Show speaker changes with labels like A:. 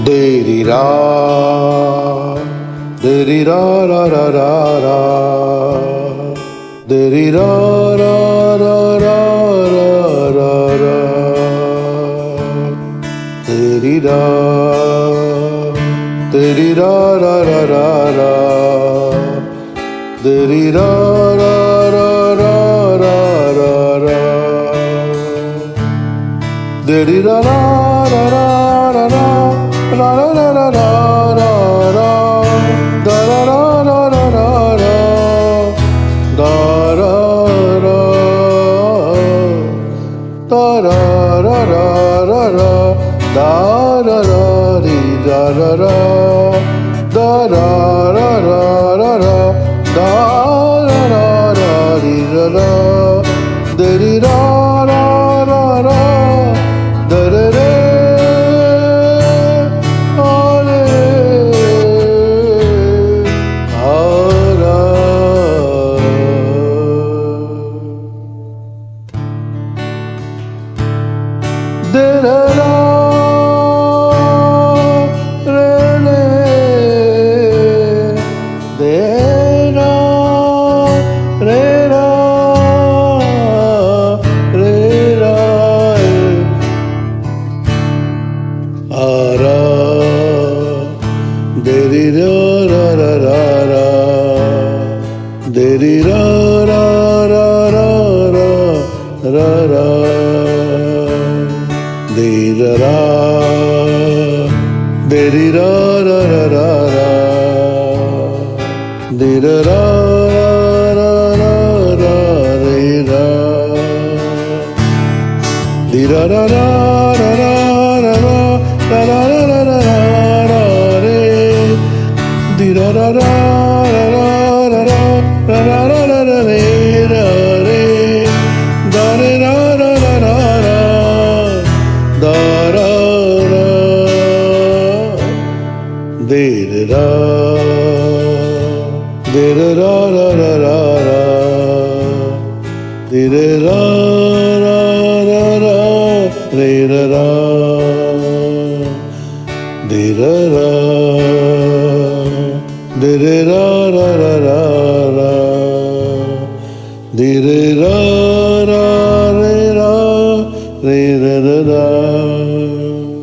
A: Deri ra, deri ra ra ra ra ra, deri ra ra ra ra ra ra ra, deri ra, deri ra ra ra ra ra, deri ra ra ra ra ra ra ra, deri ra ra ra ra ra ra. La la la la la la la, da la la la la la la, da la la, da la la la la la, da la la di da la la, da la la la la la, da la la la di da la, da di da la la la, da da da. Deri ra ra ra ra ra, deri ra ra ra ra ra ra ra, deri ra, deri ra ra ra ra ra, deri ra ra ra ra re ra, deri ra ra ra ra ra ra ra ra ra ra ra ra. Da da da da da da da da da da da re da re da re da da da da da da da da de da de da da da da da de da da da da da re da da de da da. Di re ra ra ra ra ra, di re ra ra re ra, re ra ra ra.